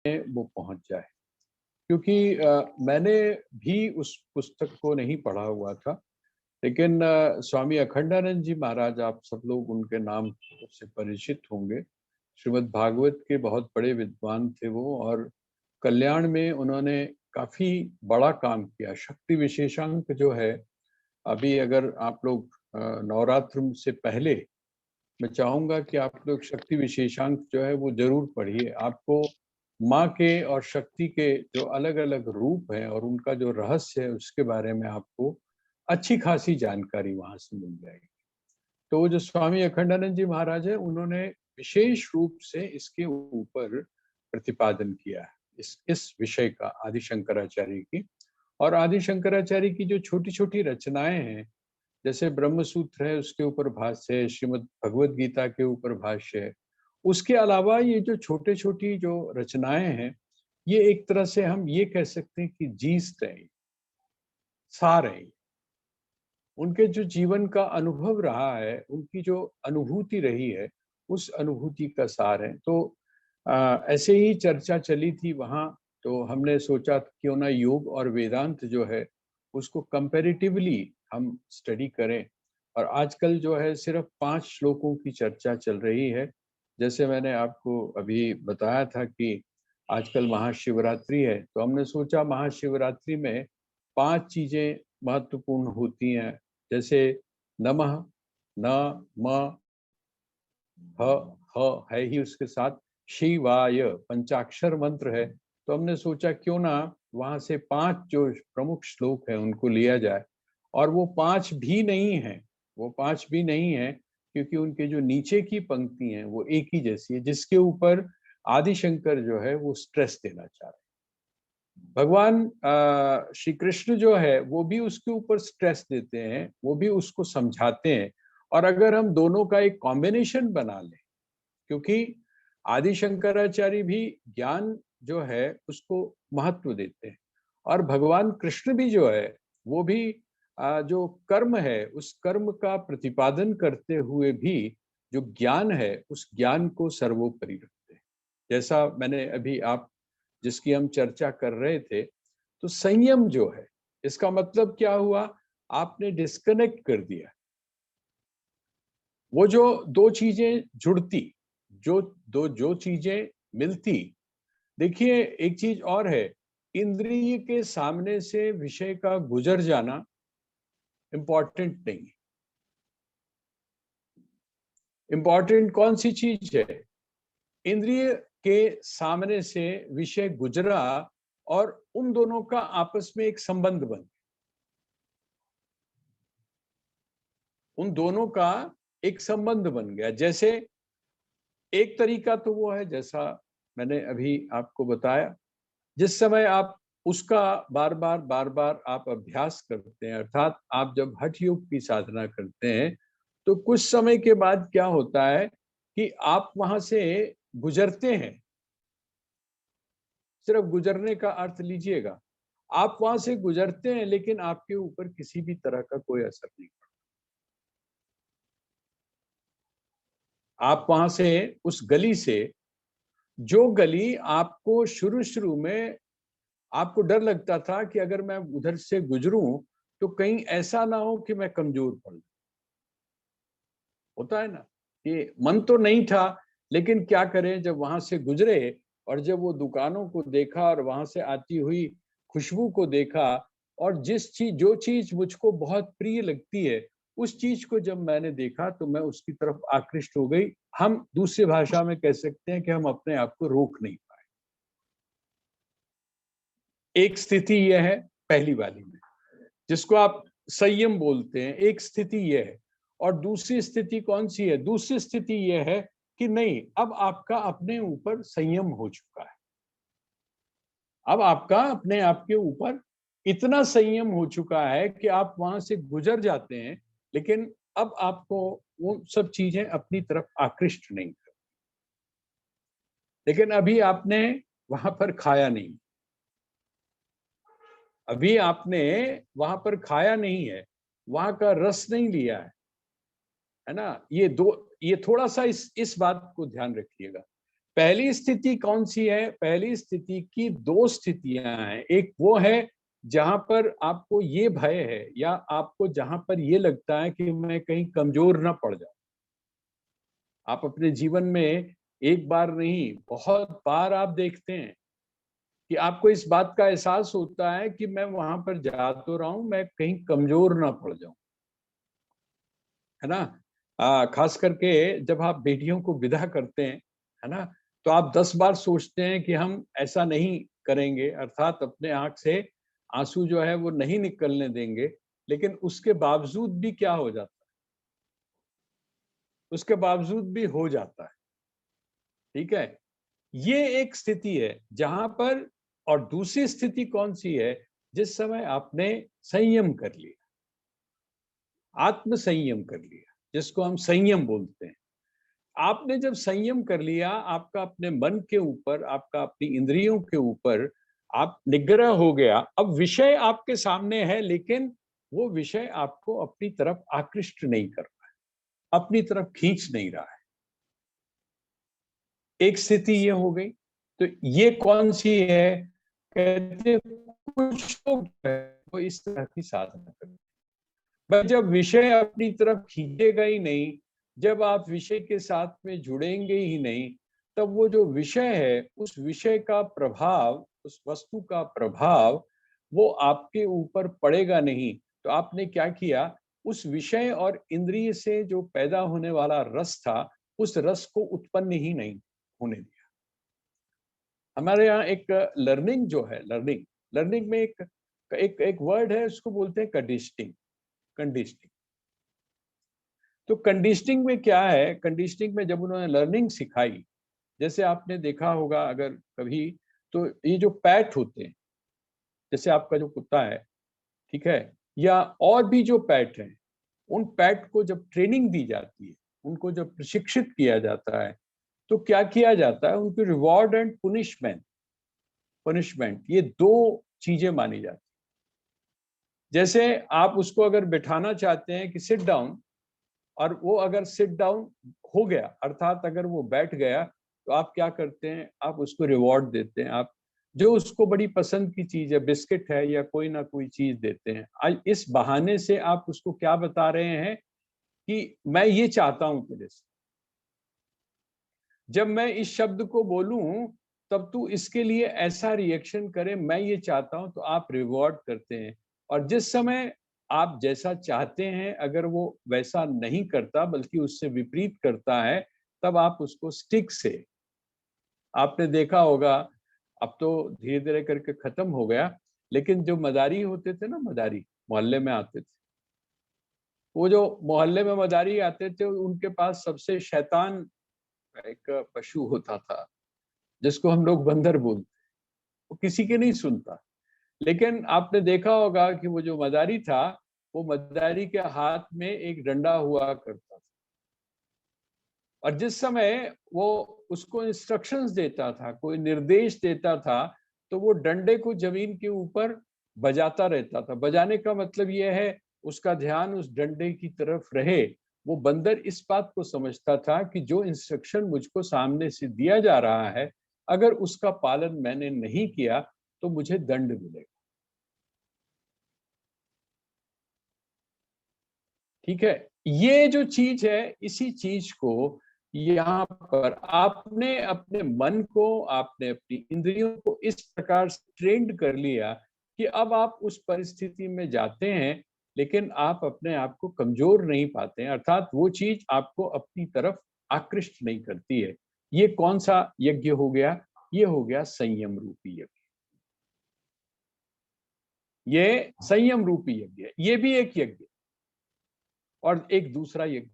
वो पहुंच जाए। क्योंकि मैंने भी उस पुस्तक को नहीं पढ़ा हुआ था, लेकिन स्वामी अखंडानंद जी महाराज, आप सब लोग उनके नाम से परिचित होंगे। श्रीमद् भागवत के बहुत बड़े विद्वान थे वो, और कल्याण में उन्होंने काफी बड़ा काम किया। शक्ति विशेषांक जो है, अभी अगर आप लोग नवरात्र से पहले, मैं चाहूंगा कि आप लोग शक्ति विशेषांक जो है वो जरूर पढ़िए। आपको माँ के और शक्ति के जो अलग अलग रूप हैं और उनका जो रहस्य है उसके बारे में आपको अच्छी खासी जानकारी वहां से मिल जाएगी। तो वो जो स्वामी अखंडानंद जी महाराज है, उन्होंने विशेष रूप से इसके ऊपर प्रतिपादन किया है, इस विषय का, आदि शंकराचार्य की। और आदि शंकराचार्य की जो छोटी छोटी रचनाएं हैं, जैसे ब्रह्म सूत्र है, उसके ऊपर भाष्य है, श्रीमद् भगवद गीता के ऊपर भाष्य है। उसके अलावा ये जो छोटे छोटी जो रचनाएं हैं, ये एक तरह से हम ये कह सकते हैं कि जीस रहे, सार है। उनके जो जीवन का अनुभव रहा है, उनकी जो अनुभूति रही है, उस अनुभूति का सार है। तो ऐसे ही चर्चा चली थी वहाँ। तो हमने सोचा क्यों ना योग और वेदांत जो है उसको कंपैरेटिवली हम स्टडी करें। और आजकल जो है सिर्फ 5 श्लोकों की चर्चा चल रही है। जैसे मैंने आपको अभी बताया था कि आजकल महाशिवरात्रि है, तो हमने सोचा महाशिवरात्रि में 5 चीजें महत्वपूर्ण होती हैं। जैसे नमः, न, म, है ही उसके साथ, शिवाय पंचाक्षर मंत्र है। तो हमने सोचा क्यों ना वहां से 5 जो प्रमुख श्लोक है उनको लिया जाए। और वो 5 भी नहीं है, वो 5 भी नहीं है, क्योंकि उनके जो नीचे की पंक्ति हैं वो एक ही जैसी है, जिसके ऊपर आदिशंकर जो है वो स्ट्रेस देना चाह रहे हैं। भगवान श्री कृष्ण जो है वो भी उसके ऊपर स्ट्रेस देते हैं, वो भी उसको समझाते हैं। और अगर हम दोनों का एक कॉम्बिनेशन बना लें, क्योंकि आदि शंकराचार्य भी ज्ञान जो है उसको महत्व देते हैं, और भगवान कृष्ण भी जो है वो भी जो कर्म है उस कर्म का प्रतिपादन करते हुए भी जो ज्ञान है उस ज्ञान को सर्वोपरि रखते हैं। जैसा मैंने अभी आप जिसकी हम चर्चा कर रहे थे, तो संयम जो है, इसका मतलब क्या हुआ? आपने डिस्कनेक्ट कर दिया। वो जो दो चीजें जुड़ती, जो चीजें मिलती। देखिए एक चीज और है, इंद्रिय के सामने से विषय का गुजर जाना इंपॉर्टेंट नहीं है। इंपॉर्टेंट कौन सी चीज है? इंद्रिय के सामने से विषय गुजरा और उन दोनों का आपस में एक संबंध बन, उन दोनों का एक संबंध बन गया। जैसे एक तरीका तो वो है जैसा मैंने अभी आपको बताया, जिस समय आप उसका बार बार आप अभ्यास करते हैं, अर्थात आप जब हठ योग की साधना करते हैं, तो कुछ समय के बाद क्या होता है कि आप वहां से गुजरते हैं। सिर्फ गुजरने का अर्थ लीजिएगा, आप वहां से गुजरते हैं लेकिन आपके ऊपर किसी भी तरह का कोई असर नहीं पड़ता। आप वहां से, उस गली से, जो गली आपको शुरू शुरू में आपको डर लगता था कि अगर मैं उधर से गुजरूं तो कहीं ऐसा ना हो कि मैं कमजोर पड़ जाऊं, होता है ना, कि मन तो नहीं था, लेकिन क्या करें, जब वहां से गुजरे और जब वो दुकानों को देखा और वहां से आती हुई खुशबू को देखा, और जो चीज मुझको बहुत प्रिय लगती है, उस चीज को जब मैंने देखा तो मैं उसकी तरफ आकृष्ट हो गई। हम दूसरी भाषा में कह सकते हैं कि हम अपने आप को रोक नहीं पाए। एक स्थिति यह है पहली वाली में, जिसको आप संयम बोलते हैं, एक स्थिति यह है। और दूसरी स्थिति कौन सी है? दूसरी स्थिति यह है कि नहीं, अब आपका अपने ऊपर संयम हो चुका है। अब आपका अपने आप के ऊपर इतना संयम हो चुका है कि आप वहां से गुजर जाते हैं, लेकिन अब आपको वो सब चीजें अपनी तरफ आकृष्ट नहीं कर। लेकिन अभी आपने वहां पर खाया नहीं, अभी आपने वहां पर खाया नहीं है, वहां का रस नहीं लिया है ना। ये थोड़ा सा इस बात को ध्यान रखिएगा। पहली स्थिति कौन सी है? पहली स्थिति की दो स्थितियां हैं। एक वो है जहां पर आपको ये भय है या आपको जहां पर ये लगता है कि मैं कहीं कमजोर ना पड़ जाऊं। आप अपने जीवन में एक बार नहीं, बहुत बार आप देखते हैं कि आपको इस बात का एहसास होता है कि मैं वहां पर जा तो रहा हूं, मैं कहीं कमजोर ना पड़ जाऊं, है ना? खास करके जब आप बेटियों को विदा करते हैं, है ना, तो आप 10 बार सोचते हैं कि हम ऐसा नहीं करेंगे, अर्थात अपने आंख से आंसू जो है वो नहीं निकलने देंगे। लेकिन उसके बावजूद भी क्या हो जाता है? उसके बावजूद भी हो जाता है। ठीक है, ये एक स्थिति है जहां पर। और दूसरी स्थिति कौन सी है? जिस समय आपने संयम कर लिया, आत्म संयम कर लिया, जिसको हम संयम बोलते हैं। आपने जब संयम कर लिया, आपका अपने मन के ऊपर, आपका अपनी इंद्रियों के ऊपर आप निग्रह हो गया। अब विषय आपके सामने है, लेकिन वो विषय आपको अपनी तरफ आकृष्ट नहीं कर रहा है, अपनी तरफ खींच नहीं रहा है। एक स्थिति ये हो गई। तो ये कौन सी है? कहते हैं, कुछ लोग जो है वो इस तरह की साधना करते हैं। पर जब विषय अपनी तरफ खींचेगा ही नहीं, जब आप विषय के साथ में जुड़ेंगे ही नहीं, तब वो जो विषय है, उस विषय का प्रभाव, उस वस्तु का प्रभाव वो आपके ऊपर पड़ेगा नहीं। तो आपने क्या किया? उस विषय और इंद्रिय से जो पैदा होने वाला रस था, उस रस को उत्पन्न ही नहीं होने दिया। हमारे यहाँ एक लर्निंग जो है, लर्निंग लर्निंग में एक एक एक वर्ड है, उसको बोलते हैं कंडीशनिंग। कंडीशनिंग। तो कंडीशनिंग में क्या है? कंडीशनिंग में जब उन्होंने लर्निंग सिखाई, जैसे आपने देखा होगा अगर कभी, तो ये जो पैट होते हैं, जैसे आपका जो कुत्ता है, ठीक है, या और भी जो पैट हैं, उन पैट को जब ट्रेनिंग दी जाती है, उनको जब प्रशिक्षित किया जाता है, तो क्या किया जाता है? उनकी रिवॉर्ड एंड पुनिशमेंट, पनिशमेंट, ये दो चीजें मानी जाती है। जैसे आप उसको अगर बिठाना चाहते हैं कि सिट डाउन, और वो अगर सिट डाउन हो गया, अर्थात अगर वो बैठ गया, तो आप क्या करते हैं? आप उसको रिवॉर्ड देते हैं। आप जो उसको बड़ी पसंद की चीज है, बिस्किट है या कोई ना कोई चीज देते हैं। आज इस बहाने से आप उसको क्या बता रहे हैं कि मैं ये चाहता हूं तेरे से, जब मैं इस शब्द को बोलूं तब तू इसके लिए ऐसा रिएक्शन करे, मैं ये चाहता हूं। तो आप रिवॉर्ड करते हैं। और जिस समय आप जैसा चाहते हैं, अगर वो वैसा नहीं करता बल्कि उससे विपरीत करता है, तब आप उसको स्टिक से, आपने देखा होगा, अब तो धीरे धीरे करके खत्म हो गया, लेकिन जो मदारी होते थे ना, मदारी मोहल्ले में आते थे, वो जो मोहल्ले में मदारी आते थे, उनके पास सबसे शैतान एक पशु होता था, जिसको हम लोग बंदर बोलते। वो किसी की नहीं सुनता। लेकिन आपने देखा होगा कि वो जो मदारी था, वो मदारी के हाथ में एक डंडा हुआ करता था। और जिस समय वो उसको इंस्ट्रक्शंस देता था, कोई निर्देश देता था, तो वो डंडे को जमीन के ऊपर बजाता रहता था। बजाने का मतलब ये है, उसका ध्यान उस डंडे की तरफ रहे। वो बंदर इस बात को समझता था कि जो इंस्ट्रक्शन मुझको सामने से दिया जा रहा है, अगर उसका पालन मैंने नहीं किया तो मुझे दंड मिलेगा। ठीक है, ये जो चीज है, इसी चीज को यहाँ पर आपने अपने मन को, आपने अपनी इंद्रियों को इस प्रकार से ट्रेंड कर लिया कि अब आप उस परिस्थिति में जाते हैं, लेकिन आप अपने आप को कमजोर नहीं पाते हैं, अर्थात वो चीज आपको अपनी तरफ आकृष्ट नहीं करती है। ये कौन सा यज्ञ हो गया? ये हो गया संयम रूपी यज्ञ। ये संयम रूपी यज्ञ है। ये भी एक यज्ञ। और एक दूसरा यज्ञ,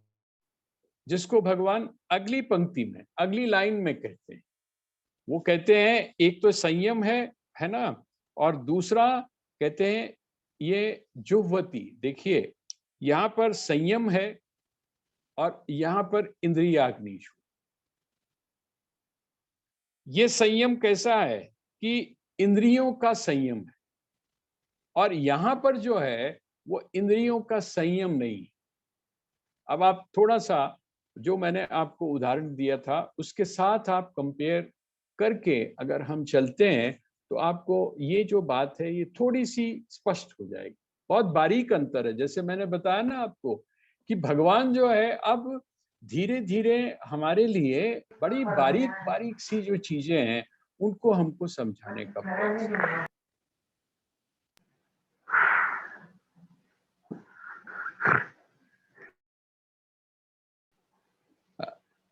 जिसको भगवान अगली पंक्ति में, अगली लाइन में कहते हैं। वो कहते हैं एक तो संयम है ना, और दूसरा कहते हैं ये जुह्वति। देखिए, यहाँ पर संयम है और यहाँ पर इंद्रियाग्निशु। ये संयम कैसा है कि इंद्रियों का संयम है, और यहाँ पर जो है वो इंद्रियों का संयम नहीं। अब आप थोड़ा सा जो मैंने आपको उदाहरण दिया था उसके साथ आप कंपेयर करके अगर हम चलते हैं तो आपको ये जो बात है ये थोड़ी सी स्पष्ट हो जाएगी। बहुत बारीक अंतर है, जैसे मैंने बताया ना आपको कि भगवान जो है अब धीरे धीरे हमारे लिए बड़ी बारीक बारीक सी जो चीजें हैं उनको हमको समझाने का प्रयास।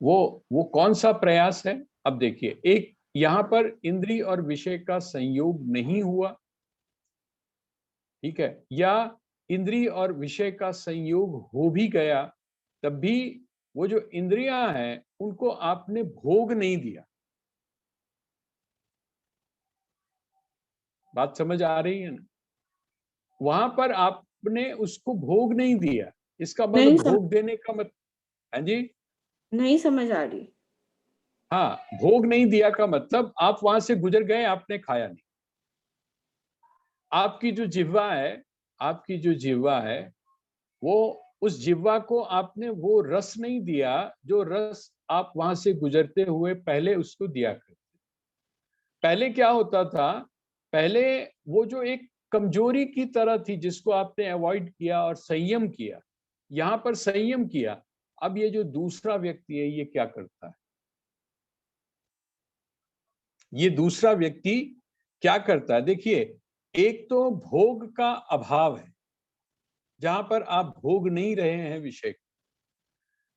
वो कौन सा प्रयास है? अब देखिए, एक यहाँ पर इंद्रिय और विषय का संयोग नहीं हुआ, ठीक है, या इंद्रिय और विषय का संयोग हो भी गया तब भी वो जो इंद्रियां हैं उनको आपने भोग नहीं दिया। बात समझ आ रही है ना? वहां पर आपने उसको भोग नहीं दिया, इसका नहीं मतलब भोग देने का मतलब, हाँ जी, नहीं समझ आ रही। हाँ, भोग नहीं दिया का मतलब आप वहां से गुजर गए, आपने खाया नहीं। आपकी जो जिह्वा है, आपकी जो जिह्वा है वो, उस जिह्वा को आपने वो रस नहीं दिया जो रस आप वहां से गुजरते हुए पहले उसको दिया करते। पहले क्या होता था? पहले वो जो एक कमजोरी की तरह थी जिसको आपने अवॉइड किया और संयम किया, यहां पर संयम किया। अब ये जो दूसरा व्यक्ति है ये क्या करता है? ये दूसरा व्यक्ति क्या करता है? देखिए, एक तो भोग का अभाव है, जहां पर आप भोग नहीं रहे हैं विषय को,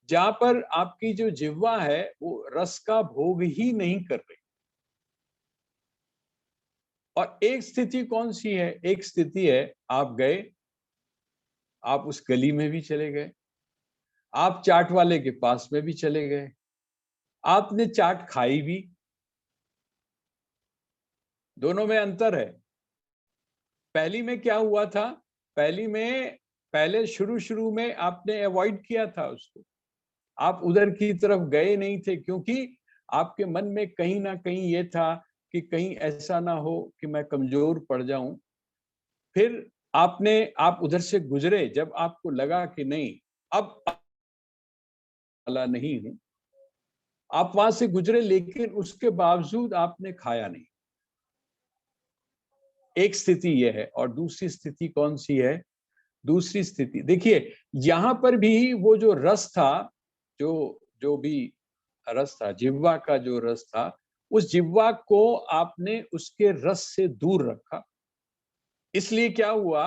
जहां पर आपकी जो जिह्वा है वो रस का भोग ही नहीं कर रही। और एक स्थिति कौन सी है? एक स्थिति है, आप गए, आप उस गली में भी चले गए, आप चाट वाले के पास में भी चले गए, आपने चाट खाई भी। दोनों में अंतर है। पहली में क्या हुआ था? पहली में, पहले शुरू शुरू में आपने अवॉइड किया था उसको, आप उधर की तरफ गए नहीं थे क्योंकि आपके मन में कहीं ना कहीं ये था कि कहीं ऐसा ना हो कि मैं कमजोर पड़ जाऊं। फिर आप उधर से गुजरे, जब आपको लगा कि नहीं, अब वाला नहीं हूं, आप वहां से गुजरे, लेकिन उसके बावजूद आपने खाया नहीं। एक स्थिति यह है। और दूसरी स्थिति कौन सी है? दूसरी स्थिति देखिए, यहां पर भी वो जो रस था, जो जो भी रस था, जिह्वा का जो रस था, उस जिह्वा को आपने उसके रस से दूर रखा। इसलिए क्या हुआ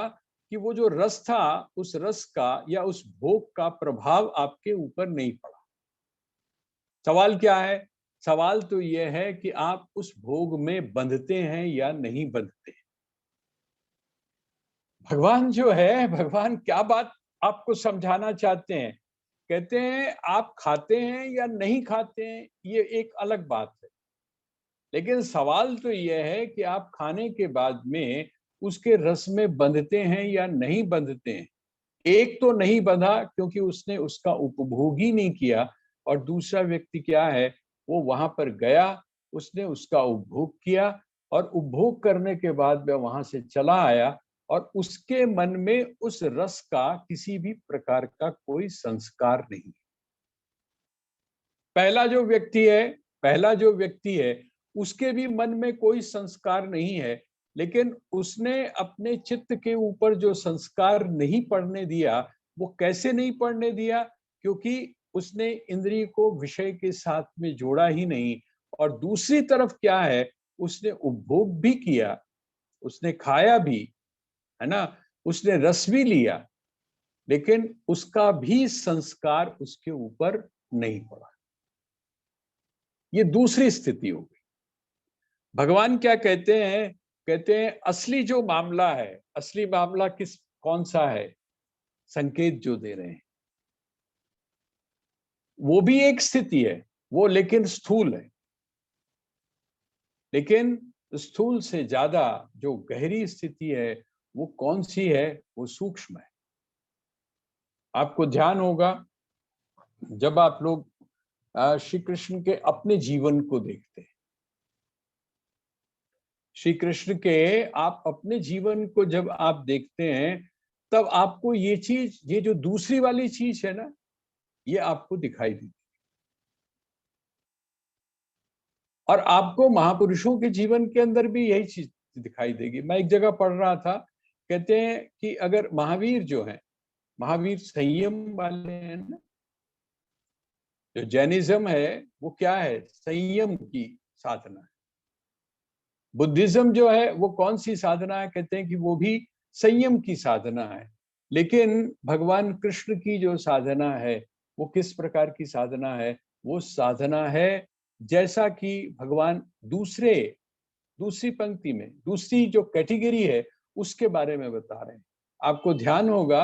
कि वो जो रस था, उस रस का या उस भोग का प्रभाव आपके ऊपर नहीं पड़ा। सवाल क्या है? सवाल तो यह है कि आप उस भोग में बंधते हैं या नहीं बंधते। भगवान जो है, भगवान क्या बात आपको समझाना चाहते हैं? कहते हैं आप खाते हैं या नहीं खाते हैं ये एक अलग बात है, लेकिन सवाल तो यह है कि आप खाने के बाद में उसके रस में बंधते हैं या नहीं बंधते हैं। एक तो नहीं बंधा क्योंकि उसने उसका उपभोग ही नहीं किया, और दूसरा व्यक्ति क्या है, वो वहां पर गया, उसने उसका उपभोग किया, और उपभोग करने के बाद वह वहां से चला आया, और उसके मन में उस रस का किसी भी प्रकार का कोई संस्कार नहीं। पहला जो व्यक्ति है, पहला जो व्यक्ति है, उसके भी मन में कोई संस्कार नहीं है, लेकिन उसने अपने चित्त के ऊपर जो संस्कार नहीं पड़ने दिया, वो कैसे नहीं पड़ने दिया? क्योंकि उसने इंद्रिय को विषय के साथ में जोड़ा ही नहीं। और दूसरी तरफ क्या है, उसने उपभोग भी किया, उसने खाया भी, है ना, उसने रस भी लिया, लेकिन उसका भी संस्कार उसके ऊपर नहीं पड़ा। ये दूसरी स्थिति हो गई। भगवान क्या कहते हैं? कहते हैं असली जो मामला है, असली मामला कौन सा है? संकेत जो दे रहे हैं वो भी एक स्थिति है, वो लेकिन स्थूल है। लेकिन स्थूल से ज्यादा जो गहरी स्थिति है वो कौन सी है? वो सूक्ष्म है। आपको ध्यान होगा, जब आप लोग श्री कृष्ण के अपने जीवन को देखते हैं, श्री कृष्ण के आप अपने जीवन को जब आप देखते हैं, तब आपको ये चीज, ये जो दूसरी वाली चीज है ना, ये आपको दिखाई देगी। और आपको महापुरुषों के जीवन के अंदर भी यही चीज दिखाई देगी। मैं एक जगह पढ़ रहा था, कहते हैं कि अगर महावीर जो है, महावीर संयम वाले हैं ना, जो जैनिज्म है वो क्या है, संयम की साधना है। बुद्धिज्म जो है वो कौन सी साधना है, कहते हैं कि वो भी संयम की साधना है। लेकिन भगवान कृष्ण की जो साधना है वो किस प्रकार की साधना है, वो साधना है जैसा कि भगवान दूसरी पंक्ति में, दूसरी जो कैटेगरी है उसके बारे में बता रहे हैं। आपको ध्यान होगा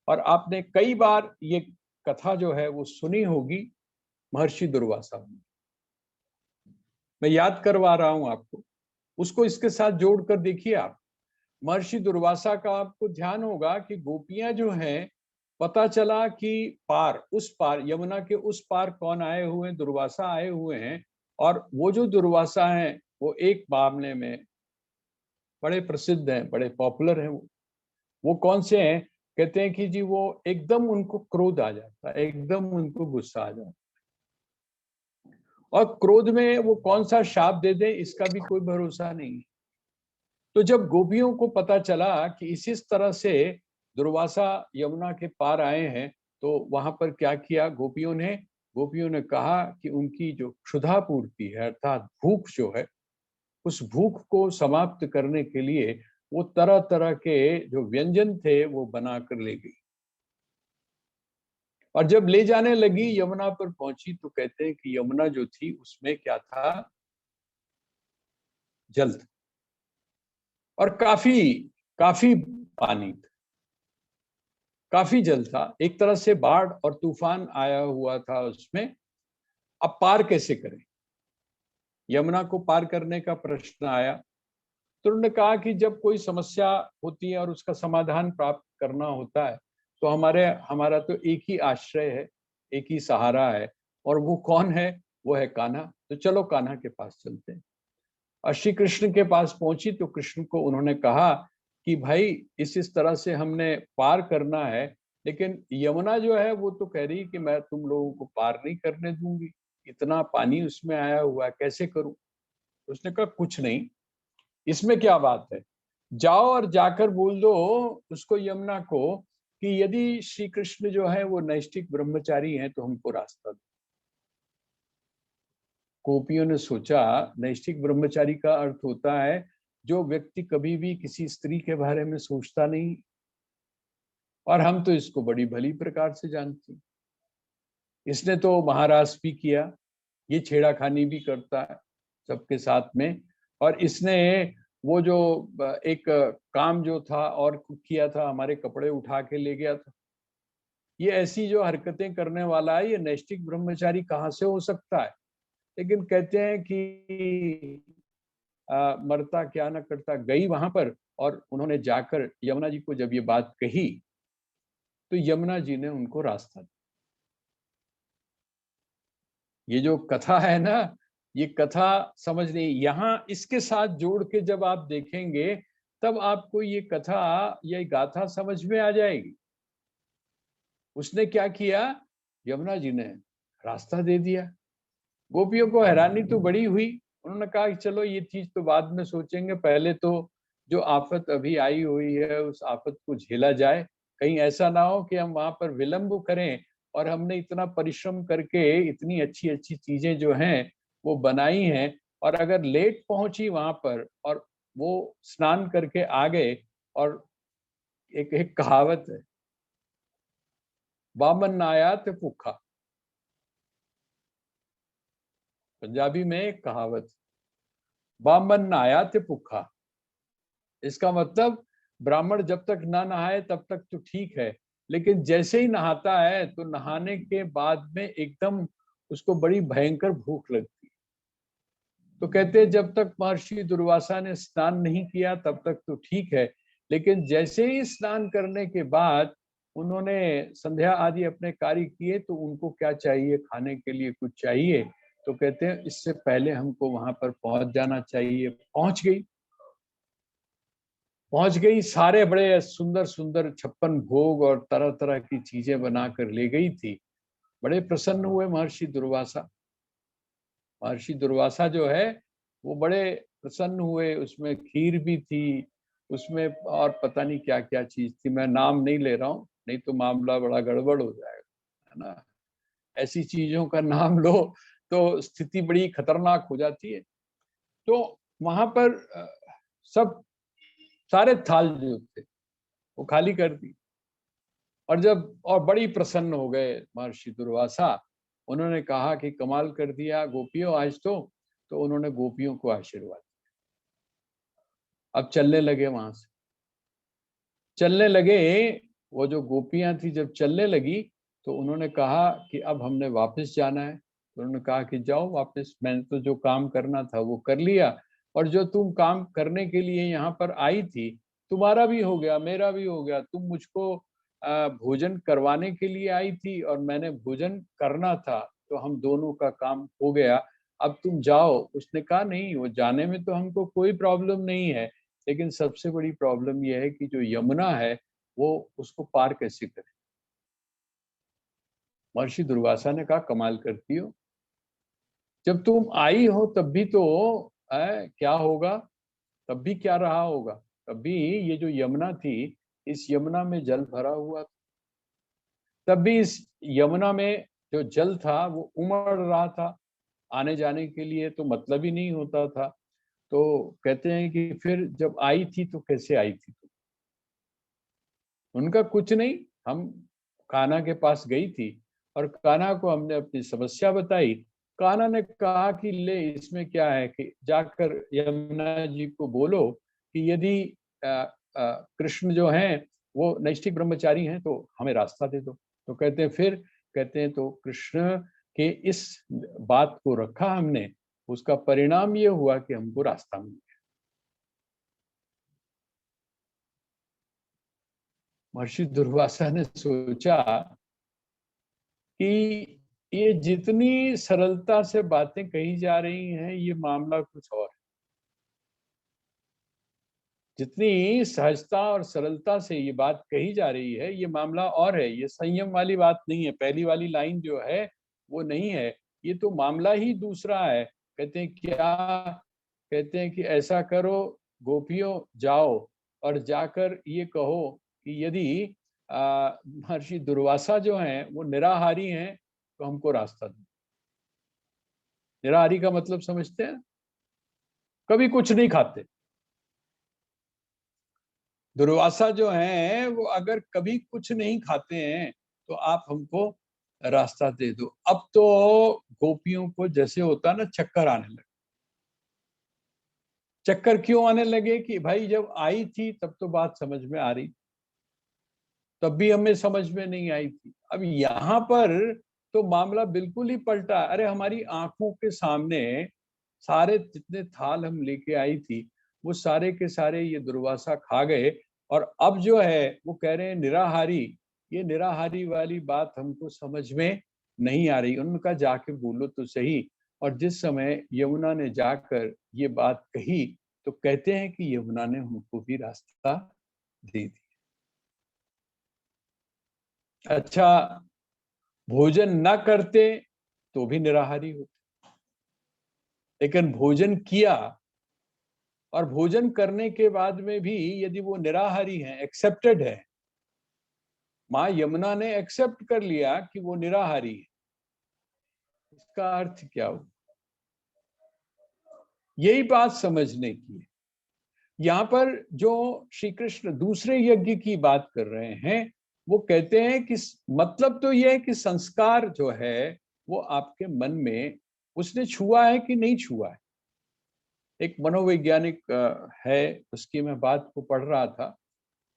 और आपने कई बार ये कथा जो है वो सुनी होगी, महर्षि दुर्वासा। मैं याद करवा रहा हूं आपको, उसको इसके साथ जोड़कर देखिए आप। महर्षि दुर्वासा का आपको ध्यान होगा कि गोपियां जो हैं, पता चला कि उस पार यमुना के उस पार कौन आए हुए हैं, दुर्वासा आए हुए हैं। और वो जो दुर्वासा हैं वो एक मामले में बड़े प्रसिद्ध हैं, बड़े पॉपुलर हैं। वो कौन से हैं, कहते हैं कि जी वो एकदम उनको क्रोध आ जाता है, एकदम उनको गुस्सा आ जाता है, और क्रोध में वो कौन सा शाप दे दे इसका भी कोई भरोसा नहीं है। तो जब गोपियों को पता चला कि इस तरह से दुर्वासा यमुना के पार आए हैं, तो वहां पर क्या किया गोपियों ने कहा कि उनकी जो क्षुधा पूर्ति है, अर्थात भूख जो है, उस भूख को समाप्त करने के लिए वो तरह तरह के जो व्यंजन थे वो बनाकर ले गई। और जब ले जाने लगी, यमुना पर पहुंची, तो कहते हैं कि यमुना जो थी उसमें क्या था, जल था, और काफी काफी पानी था, काफी जल था। एक तरह से बाढ़ और तूफान आया हुआ था उसमें। अब पार कैसे करें, यमुना को पार करने का प्रश्न आया। तो उन्होंने कहा कि जब कोई समस्या होती है और उसका समाधान प्राप्त करना होता है, तो हमारा तो एक ही आश्रय है, एक ही सहारा है, और वो कौन है, वो है कान्हा। तो चलो कान्हा के पास चलते हैं। और श्री कृष्ण के पास पहुंची तो कृष्ण को उन्होंने कहा कि भाई इस तरह से हमने पार करना है, लेकिन यमुना जो है वो तो कह रही कि मैं तुम लोगों को पार नहीं करने दूंगी, इतना पानी उसमें आया हुआ है, कैसे करूं। उसने कहा कुछ नहीं, इसमें क्या बात है, जाओ और जाकर बोल दो उसको, यमुना को, कि यदि श्री कृष्ण जो है वो नैष्ठिक ब्रह्मचारी हैं तो हमको रास्ता दो। गोपियों ने सोचा नैष्ठिक ब्रह्मचारी का अर्थ होता है जो व्यक्ति कभी भी किसी स्त्री के बारे में सोचता नहीं, और हम तो इसको बड़ी भली प्रकार से जानते हैं। इसने तो महाराज भी किया, ये छेड़ाखानी भी करता है सबके साथ में, और इसने वो जो एक काम जो था और किया था, हमारे कपड़े उठा के ले गया था। ये ऐसी जो हरकतें करने वाला है, ये नैष्ठिक ब्रह्मचारी कहाँ से हो सकता है। लेकिन कहते हैं कि मरता क्या न करता, गई वहां पर, और उन्होंने जाकर यमुना जी को जब ये बात कही, तो यमुना जी ने उनको रास्ता दिया। ये जो कथा है ना, ये कथा समझ नहीं, यहाँ इसके साथ जोड़ के जब आप देखेंगे तब आपको ये कथा, ये गाथा समझ में आ जाएगी। उसने क्या किया, यमुना जी ने रास्ता दे दिया। गोपियों को हैरानी तो बड़ी हुई। उन्होंने कहा कि चलो ये चीज तो बाद में सोचेंगे, पहले तो जो आफत अभी आई हुई है उस आफत को झेला जाए। कहीं ऐसा ना हो कि हम वहां पर विलंब करें, और हमने इतना परिश्रम करके इतनी अच्छी अच्छी चीजें जो हैं वो बनाई हैं, और अगर लेट पहुंची वहां पर और वो स्नान करके आ गए, और एक एक कहावत है, बामन ना आया तो भूखा। पंजाबी में एक कहावत, बामन ना आया तो भूखा। इसका मतलब ब्राह्मण जब तक ना नहाए तब तक तो ठीक है, लेकिन जैसे ही नहाता है तो नहाने के बाद में एकदम उसको बड़ी भयंकर भूख लगती है। तो कहते हैं जब तक महर्षि दुर्वासा ने स्नान नहीं किया तब तक तो ठीक है, लेकिन जैसे ही स्नान करने के बाद उन्होंने संध्या आदि अपने कार्य किए, तो उनको क्या चाहिए, खाने के लिए कुछ चाहिए। तो कहते हैं इससे पहले हमको वहां पर पहुंच जाना चाहिए। पहुंच गई, सारे बड़े सुंदर सुंदर 56 भोग और तरह तरह की चीजें बनाकर ले गई थी। बड़े प्रसन्न हुए महर्षि दुर्वासा। महर्षि दुर्वासा जो है वो बड़े प्रसन्न हुए, उसमें खीर भी थी, उसमें और पता नहीं क्या क्या चीज थी, मैं नाम नहीं ले रहा हूँ, नहीं तो मामला बड़ा गड़बड़ हो जाएगा, है ना। ऐसी चीजों का नाम लो तो स्थिति बड़ी खतरनाक हो जाती है। तो वहां पर सब सारे थाल जो थे वो खाली कर दी, और जब और बड़ी प्रसन्न हो गए महर्षि दुर्वासा, उन्होंने कहा कि कमाल कर दिया गोपियों आज तो उन्होंने गोपियों को आशीर्वाद। अब चलने लगे, वहां से चलने लगे। वो जो गोपियां थी जब चलने लगी तो उन्होंने कहा कि अब हमने वापस जाना है। तो उन्होंने कहा कि जाओ वापस, मैंने तो जो काम करना था वो कर लिया, और जो तुम काम करने के लिए यहाँ पर आई थी तुम्हारा भी हो गया, मेरा भी हो गया। तुम मुझको भोजन करवाने के लिए आई थी और मैंने भोजन करना था, तो हम दोनों का काम हो गया। अब तुम जाओ। उसने कहा नहीं, वो जाने में तो हमको कोई प्रॉब्लम नहीं है, लेकिन सबसे बड़ी प्रॉब्लम यह है कि जो यमुना है वो उसको पार कैसे करें। महर्षि दुर्वासा ने कहा कमाल करती हो, जब तुम आई हो तब भी तो क्या होगा, तब भी क्या रहा होगा। तब भी ये जो यमुना थी, इस यमुना में जल भरा हुआ था। तब भी इस यमुना में जो जल था वो उमड़ रहा था, आने जाने के लिए तो मतलब ही नहीं होता था। तो कहते हैं कि फिर जब आई थी तो कैसे आई थी तुम। उनका कुछ नहीं, हम कान्हा के पास गई थी और कान्हा को हमने अपनी समस्या बताई। कान्हा ने कहा कि ले इसमें क्या है, कि जाकर यमुना जी को बोलो कि यदि कृष्ण जो हैं वो नैष्ठिक ब्रह्मचारी हैं तो हमें रास्ता दे दो। तो कहते हैं फिर, कहते हैं तो कृष्ण के इस बात को रखा हमने, उसका परिणाम ये हुआ कि हमको रास्ता मिल गया। महर्षि दुर्वासा ने सोचा कि ये जितनी सरलता से बातें कही जा रही हैं ये मामला कुछ और है। जितनी सहजता और सरलता से ये बात कही जा रही है ये मामला और है। ये संयम वाली बात नहीं है, पहली वाली लाइन जो है वो नहीं है, ये तो मामला ही दूसरा है। कहते हैं क्या, कहते हैं कि ऐसा करो गोपियों, जाओ और जाकर ये कहो कि यदि महर्षि दुर्वासा जो हैं वो निराहारी हैं तो हमको रास्ता दो। निराहारी का मतलब समझते हैं, कभी कुछ नहीं खाते। दुर्वासा जो हैं वो अगर कभी कुछ नहीं खाते हैं तो आप हमको रास्ता दे दो। अब तो गोपियों को जैसे होता ना चक्कर आने लगे। चक्कर क्यों आने लगे कि भाई जब आई थी तब तो बात समझ में आ रही, तब भी हमें समझ में नहीं आई थी। अब यहाँ पर तो मामला बिल्कुल ही पलटा। अरे हमारी आंखों के सामने सारे जितने थाल हम लेके आई थी वो सारे के सारे ये दुर्वासा खा गए, और अब जो है वो कह रहे हैं निराहारी। ये निराहारी वाली बात हमको समझ में नहीं आ रही। उनका जाके बोलो तो सही। और जिस समय यमुना ने जाकर ये बात कही तो कहते हैं कि यमुना ने हमको भी रास्ता दे दिया। अच्छा, भोजन न करते तो भी निराहारी होते, लेकिन भोजन किया, और भोजन करने के बाद में भी यदि वो निराहारी हैं, एक्सेप्टेड है, माँ यमुना ने एक्सेप्ट कर लिया कि वो निराहारी है, इसका अर्थ क्या हो। यही बात समझने की है। यहाँ पर जो श्री कृष्ण दूसरे यज्ञ की बात कर रहे हैं वो कहते हैं कि मतलब तो यह है कि संस्कार जो है वो आपके मन में उसने छुआ है कि नहीं छुआ है। एक मनोवैज्ञानिक है, उसकी मैं बात को पढ़ रहा था।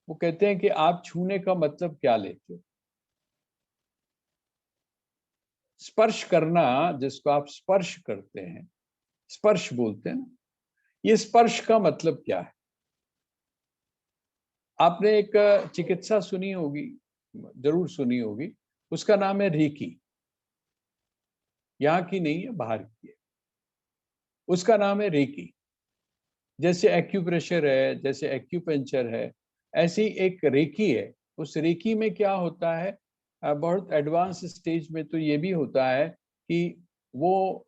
वो कहते हैं कि आप छूने का मतलब क्या लेते हो। स्पर्श करना, जिसको आप स्पर्श करते हैं, स्पर्श बोलते हैं ना, ये स्पर्श का मतलब क्या है। आपने एक चिकित्सा सुनी होगी, जरूर सुनी होगी, उसका नाम है रेकी। यहाँ की नहीं है, बाहर की है। उसका नाम है रेकी। जैसे एक्यूप्रेशर है, जैसे एक्यूपंक्चर है, ऐसी एक रेकी है। उस रेकी में क्या होता है, बहुत एडवांस स्टेज में तो ये भी होता है कि वो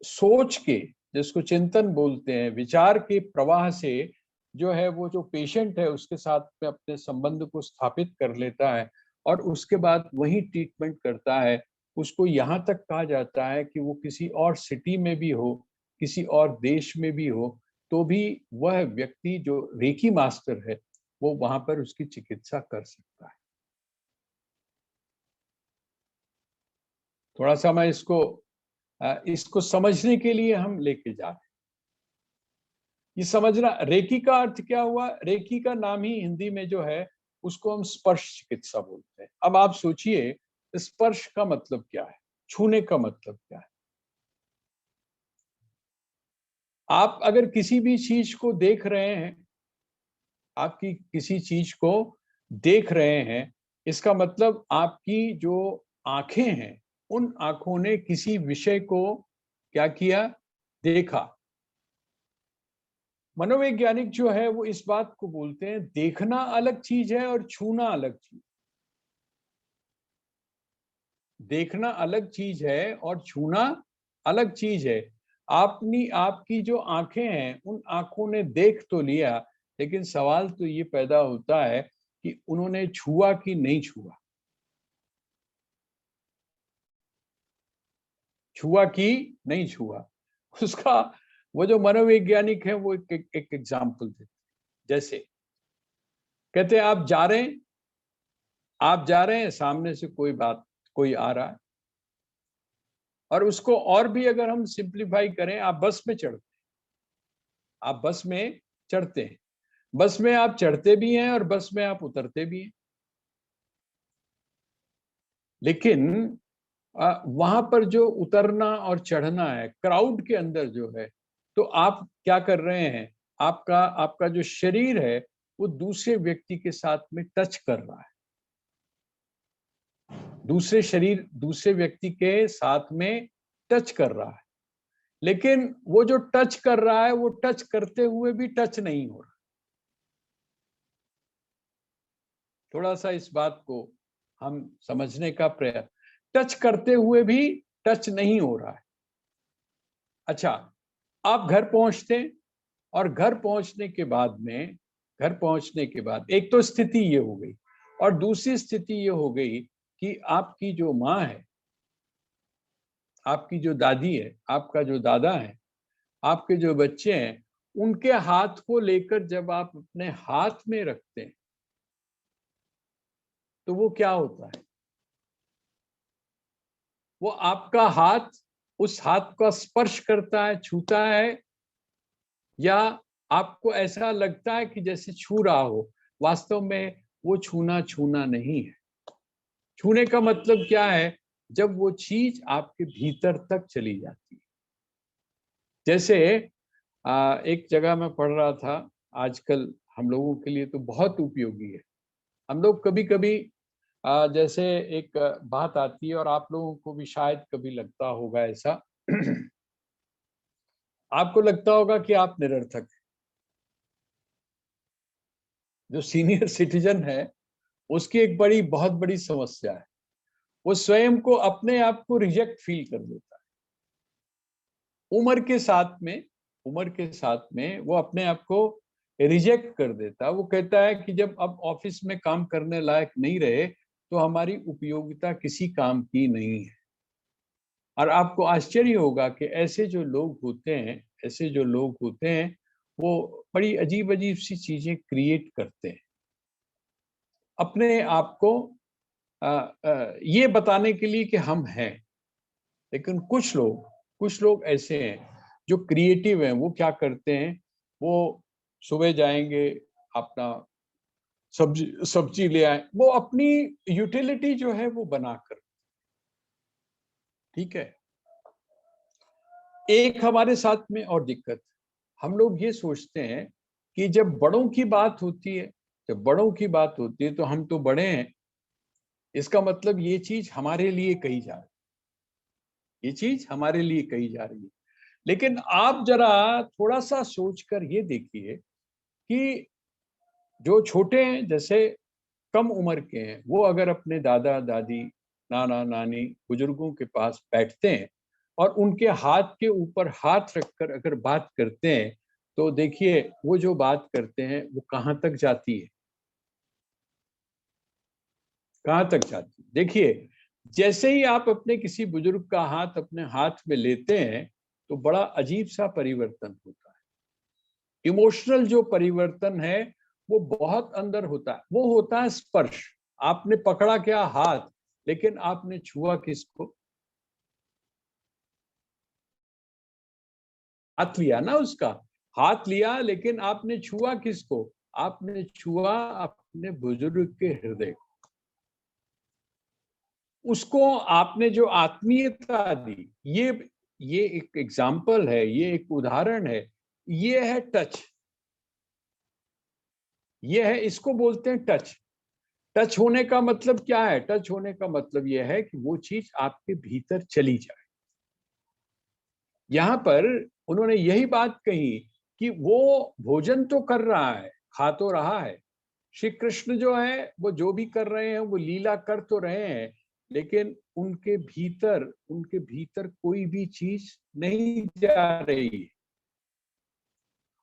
सोच के, जिसको चिंतन बोलते हैं, विचार के प्रवाह से जो है वो जो पेशेंट है उसके साथ में अपने संबंध को स्थापित कर लेता है और उसके बाद वही ट्रीटमेंट करता है। उसको यहाँ तक कहा जाता है कि वो किसी और सिटी में भी हो, किसी और देश में भी हो, तो भी वह व्यक्ति जो रेकी मास्टर है वो वहां पर उसकी चिकित्सा कर सकता है। थोड़ा सा मैं इसको समझने के लिए हम लेके जा रहे हैं। ये समझना, रेकी का अर्थ क्या हुआ? रेकी का नाम ही हिंदी में जो है उसको हम स्पर्श चिकित्सा बोलते हैं। अब आप सोचिए, स्पर्श का मतलब क्या है, छूने का मतलब क्या है? आप अगर किसी भी चीज को देख रहे हैं, आपकी किसी चीज को देख रहे हैं, इसका मतलब आपकी जो आंखें हैं, उन आंखों ने किसी विषय को क्या किया? देखा। मनोवैज्ञानिक जो है वो इस बात को बोलते हैं, देखना अलग चीज है और छूना अलग चीज। देखना अलग चीज है और छूना अलग चीज है। आपकी जो आंखें हैं, उन आंखों ने देख तो लिया, लेकिन सवाल तो ये पैदा होता है कि उन्होंने छुआ कि नहीं छुआ। छुआ कि नहीं छुआ, उसका वो जो मनोवैज्ञानिक है वो एक एग्जाम्पल देते। जैसे कहते हैं आप जा रहे हैं, सामने से कोई आ रहा है, और उसको और भी अगर हम सिंप्लीफाई करें, आप बस में चढ़ते हैं, बस में आप चढ़ते भी हैं और बस में आप उतरते भी हैं, लेकिन वहां पर जो उतरना और चढ़ना है क्राउड के अंदर जो है, तो आप क्या कर रहे हैं? आपका आपका जो शरीर है वो दूसरे व्यक्ति के साथ में टच कर रहा है, दूसरे व्यक्ति के साथ में टच कर रहा है, लेकिन वो जो टच कर रहा है वो टच करते हुए भी टच नहीं हो रहा। थोड़ा सा इस बात को हम समझने का प्रयास, टच करते हुए भी टच नहीं हो रहा है। अच्छा, आप घर पहुंचते, और घर पहुंचने के बाद एक तो स्थिति ये हो गई, और दूसरी स्थिति ये हो गई कि आपकी जो माँ है, आपकी जो दादी है, आपका जो दादा है, आपके जो बच्चे हैं, उनके हाथ को लेकर जब आप अपने हाथ में रखते हैं तो वो क्या होता है? वो आपका हाथ उस हाथ का स्पर्श करता है, छूता है, या आपको ऐसा लगता है कि जैसे छू रहा हो? वास्तव में वो छूना छूना नहीं है। छूने का मतलब क्या है? जब वो चीज आपके भीतर तक चली जाती है। जैसे एक जगह मैं पढ़ रहा था, आजकल हम लोगों के लिए तो बहुत उपयोगी है। हम लोग कभी कभी जैसे एक बात आती है, और आप लोगों को भी शायद कभी लगता होगा ऐसा, आपको लगता होगा कि आप निरर्थक हैं। जो सीनियर सिटीजन है उसकी एक बहुत बड़ी समस्या है, वो स्वयं को अपने आप को रिजेक्ट फील कर लेता है। उम्र के साथ में वो अपने आप को रिजेक्ट कर देता है। वो कहता है कि जब अब ऑफिस में काम करने लायक नहीं रहे तो हमारी उपयोगिता किसी काम की नहीं है। और आपको आश्चर्य होगा कि ऐसे जो लोग होते हैं वो बड़ी अजीब अजीब सी चीजें क्रिएट करते हैं अपने आप को ये बताने के लिए कि हम हैं। लेकिन कुछ लोग ऐसे हैं जो क्रिएटिव हैं। वो क्या करते हैं? वो सुबह जाएंगे, अपना सब्जी सब्जी ले आए, वो अपनी यूटिलिटी जो है वो बनाकर। ठीक है। एक हमारे साथ में और दिक्कत, हम लोग ये सोचते हैं कि जब बड़ों की बात होती है तो हम तो बड़े हैं, इसका मतलब ये चीज हमारे लिए कही जा रही है, ये चीज हमारे लिए कही जा रही है। लेकिन आप जरा थोड़ा सा सोचकर ये देखिए कि जो छोटे हैं, जैसे कम उम्र के हैं, वो अगर अपने दादा दादी, नाना नानी, बुजुर्गों के पास बैठते हैं और उनके हाथ के ऊपर हाथ रखकर अगर बात करते हैं, तो देखिए वो जो बात करते हैं वो कहाँ तक जाती है, कहाँ तक जाती है। देखिए, जैसे ही आप अपने किसी बुजुर्ग का हाथ अपने हाथ में लेते हैं, तो बड़ा अजीब सा परिवर्तन होता है। इमोशनल जो परिवर्तन है वो बहुत अंदर होता है। वो होता है स्पर्श। आपने पकड़ा क्या हाथ, लेकिन आपने छुआ किसको? हाथ लिया ना उसका, हाथ लिया, लेकिन आपने छुआ किसको? आपने छुआ अपने बुजुर्ग के हृदय को। उसको आपने जो आत्मीयता दी, ये एक एग्जाम्पल है, ये एक उदाहरण है, ये है टच। ये है, इसको बोलते हैं टच। टच होने का मतलब क्या है? टच होने का मतलब यह है कि वो चीज आपके भीतर चली जाए। यहां पर उन्होंने यही बात कही कि वो भोजन तो कर रहा है, खा तो रहा है। श्री कृष्ण जो है वो जो भी कर रहे हैं वो लीला कर तो रहे हैं, लेकिन उनके भीतर कोई भी चीज नहीं जा रही है।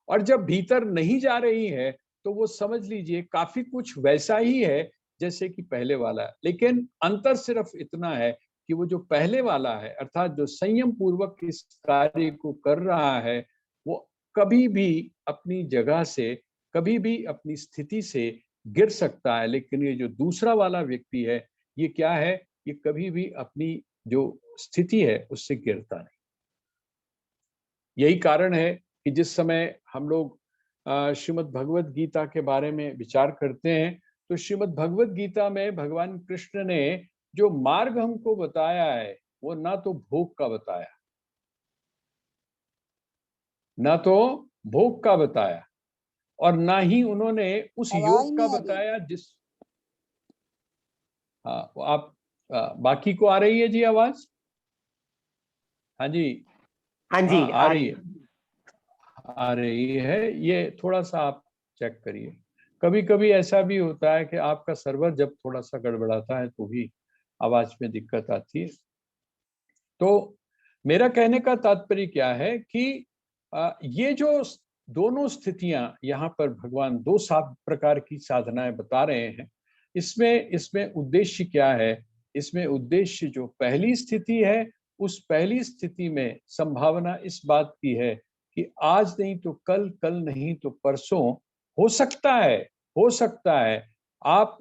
और जब भीतर नहीं जा रही है, तो वो समझ लीजिए काफी कुछ वैसा ही है जैसे कि पहले वाला है। लेकिन अंतर सिर्फ इतना है कि वो जो पहले वाला है, अर्थात जो संयम पूर्वक इस कार्य को कर रहा है, वो कभी भी अपनी जगह से, कभी भी अपनी स्थिति से गिर सकता है। लेकिन ये जो दूसरा वाला व्यक्ति है, ये क्या है? ये कभी भी अपनी जो स्थिति है उससे गिरता नहीं। यही कारण है कि जिस समय हम लोग श्रीमद् भगवत गीता के बारे में विचार करते हैं, तो श्रीमद् भगवत गीता में भगवान कृष्ण ने जो मार्ग हमको बताया है, वो ना तो भोग का बताया, ना तो भोग का बताया, और ना ही उन्होंने उस आवाज योग का नहीं आ रही। बताया जिस। हाँ, वो आप बाकी को आ रही है जी आवाज? हाँ जी। हाँ हाँ, जी, आ आ रही रही है, है। आ रही है। ये थोड़ा सा आप चेक करिए। कभी कभी ऐसा भी होता है कि आपका सर्वर जब थोड़ा सा गड़बड़ाता है तो भी आवाज में दिक्कत आती है। तो मेरा कहने का तात्पर्य क्या है कि ये जो दोनों स्थितियां यहाँ पर भगवान दो प्रकार की साधनाएं बता रहे हैं, इसमें इसमें उद्देश्य क्या है? इसमें उद्देश्य जो पहली स्थिति है, उस पहली स्थिति में संभावना इस बात की है कि आज नहीं तो कल, कल नहीं तो परसों, हो सकता है आप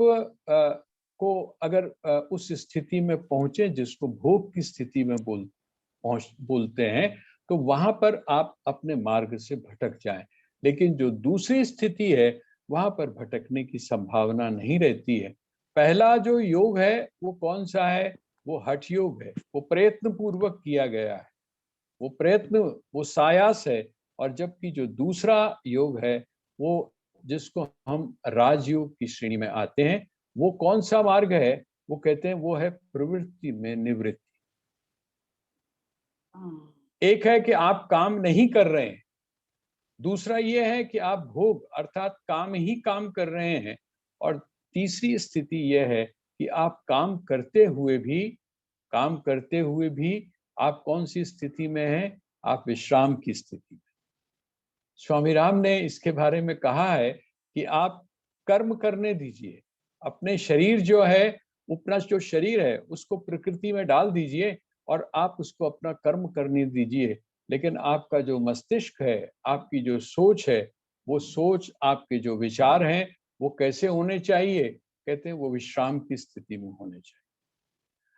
को अगर उस स्थिति में पहुंचे जिसको भोग की स्थिति में बोलते हैं, तो वहां पर आप अपने मार्ग से भटक जाएं। लेकिन जो दूसरी स्थिति है, वहां पर भटकने की संभावना नहीं रहती है। पहला जो योग है वो कौन सा है? वो हठ योग है। वो प्रयत्न पूर्वक किया गया है, वो प्रयत्न, वो सायास है। और जबकि जो दूसरा योग है, वो जिसको हम राजयोग की श्रेणी में आते हैं, वो कौन सा मार्ग है? वो कहते हैं वो है प्रवृत्ति में निवृत्ति। एक है कि आप काम नहीं कर रहे हैं, दूसरा ये है कि आप भोग अर्थात काम ही काम कर रहे हैं, और तीसरी स्थिति यह है कि आप काम करते हुए भी आप कौन सी स्थिति में हैं? आप विश्राम की स्थिति में। स्वामी राम ने इसके बारे में कहा है कि आप कर्म करने दीजिए, अपने शरीर जो है, अपना जो शरीर है उसको प्रकृति में डाल दीजिए और आप उसको अपना कर्म करने दीजिए। लेकिन आपका जो मस्तिष्क है, आपकी जो सोच है, वो सोच, आपके जो विचार हैं, वो कैसे होने चाहिए? कहते हैं वो विश्राम की स्थिति में होने चाहिए।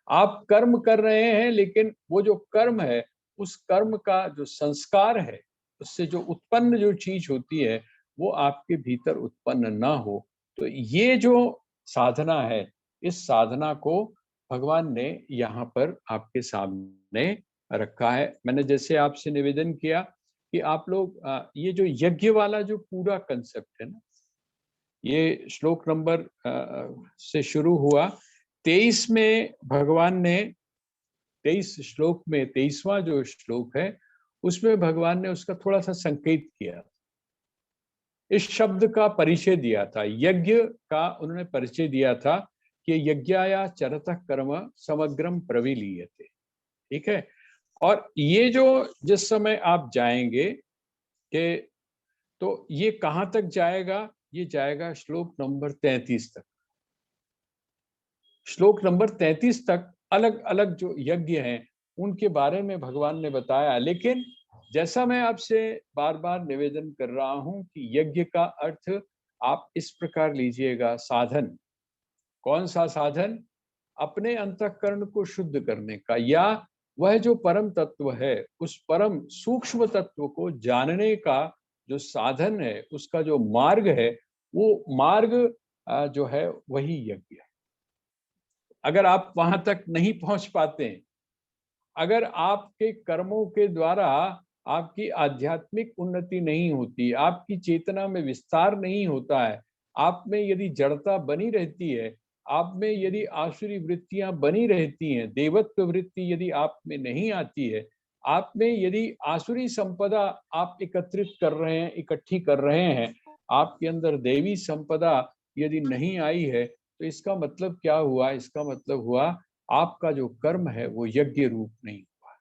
आप कर्म कर रहे हैं, लेकिन वो जो कर्म है, उस कर्म का जो संस्कार है, उससे जो उत्पन्न जो चीज होती है, वो आपके भीतर उत्पन्न ना हो। तो ये जो साधना है, इस साधना को भगवान ने यहाँ पर आपके सामने रखा है। मैंने जैसे आपसे निवेदन किया कि आप लोग ये जो यज्ञ वाला जो पूरा कंसेप्ट है ना, ये श्लोक नंबर से शुरू हुआ। 23 में भगवान ने, 23 श्लोक में 23वां जो श्लोक है, उसमें भगवान ने उसका थोड़ा सा संकेत किया। इस शब्द का परिचय दिया था, यज्ञ का उन्होंने परिचय दिया था कि यज्ञाया चरतः कर्म समग्रम प्रविलीयते। ठीक है। और ये जो जिस समय आप जाएंगे कि तो ये कहाँ तक जाएगा, ये जाएगा श्लोक नंबर 33 तक। श्लोक नंबर 33 तक अलग अलग जो यज्ञ हैं उनके बारे में भगवान ने बताया। लेकिन जैसा मैं आपसे बार बार निवेदन कर रहा हूं कि यज्ञ का अर्थ आप इस प्रकार लीजिएगा, साधन। कौन सा साधन? अपने अंतःकरण को शुद्ध करने का, या वह जो परम तत्व है उस परम सूक्ष्म तत्व को जानने का जो साधन है, उसका जो मार्ग है, वो मार्ग जो है वही यज्ञ है। अगर आप वहां तक नहीं पहुंच पाते, अगर आपके कर्मों के द्वारा आपकी आध्यात्मिक उन्नति नहीं होती, आपकी चेतना में विस्तार नहीं होता है, आप में यदि जड़ता बनी रहती है, आप में यदि आसुरी वृत्तियां बनी रहती हैं, देवत्व वृत्ति यदि आप में नहीं आती है, आप में यदि आसुरी संपदा आप एकत्रित कर रहे हैं, इकट्ठी कर रहे हैं, आपके अंदर देवी संपदा यदि नहीं आई है, तो इसका मतलब क्या हुआ? इसका मतलब हुआ आपका जो कर्म है वो यज्ञ रूप नहीं हुआ।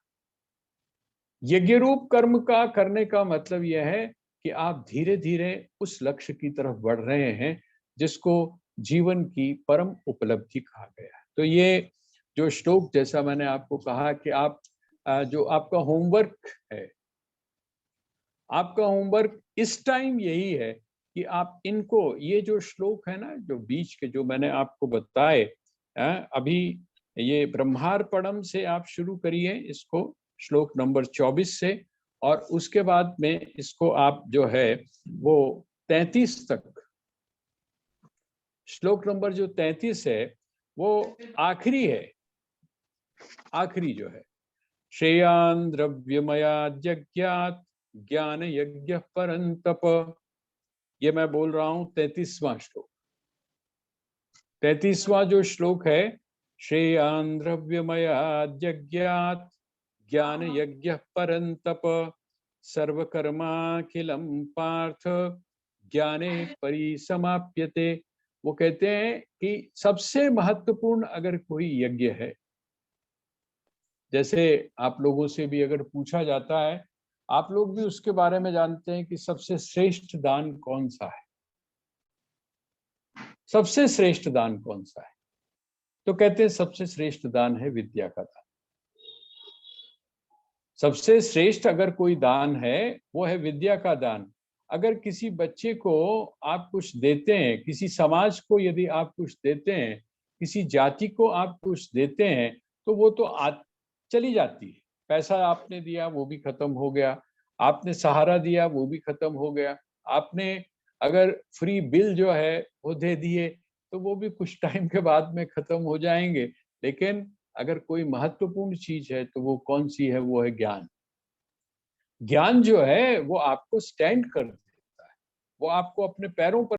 यज्ञ रूप कर्म का करने का मतलब यह है कि आप धीरे धीरे उस लक्ष्य की तरफ बढ़ रहे हैं जिसको जीवन की परम उपलब्धि कहा गया। तो ये जो श्लोक, जैसा मैंने आपको कहा कि आप जो आपका होमवर्क है, आपका होमवर्क इस टाइम यही है कि आप इनको, ये जो श्लोक है ना, जो बीच के जो मैंने आपको बताए, अभी ये ब्रह्मार्पणम से आप शुरू करिए इसको, श्लोक नंबर 24 से, और उसके बाद में इसको आप जो है वो 33 तक, श्लोक नंबर जो 33 है वो आखिरी है, आखिरी जो है, श्रेयान द्रव्यमया यज्ञात ज्ञान यज्ञ परंतप। ये मैं बोल रहा हूं 33वां श्लोक। 33वां जो श्लोक है, श्रेयान द्रव्यमया यज्ञात ज्ञान यज्ञ परंतप सर्वकर्माखिलम पार्थ ज्ञाने परिसमाप्यते। वो कहते हैं कि सबसे महत्वपूर्ण अगर कोई यज्ञ है, जैसे आप लोगों से भी अगर पूछा जाता है, आप लोग भी उसके बारे में जानते हैं कि सबसे श्रेष्ठ दान कौन सा है, सबसे श्रेष्ठ दान कौन सा है, तो कहते हैं सबसे श्रेष्ठ दान है विद्या का दान। सबसे श्रेष्ठ अगर कोई दान है वो है विद्या का दान। अगर किसी बच्चे को आप कुछ देते हैं, किसी समाज को यदि आप कुछ देते हैं, किसी जाति को आप कुछ देते हैं, तो वो तो चली जाती है। पैसा आपने दिया वो भी खत्म हो गया, आपने सहारा दिया वो भी खत्म हो गया, आपने अगर फ्री बिल जो है वो दे दिए तो वो भी कुछ टाइम के बाद में खत्म हो जाएंगे। लेकिन अगर कोई महत्वपूर्ण चीज है तो वो कौन सी है? वो है ज्ञान। ज्ञान जो है वो आपको स्टैंड कर देता है, वो आपको अपने पैरों पर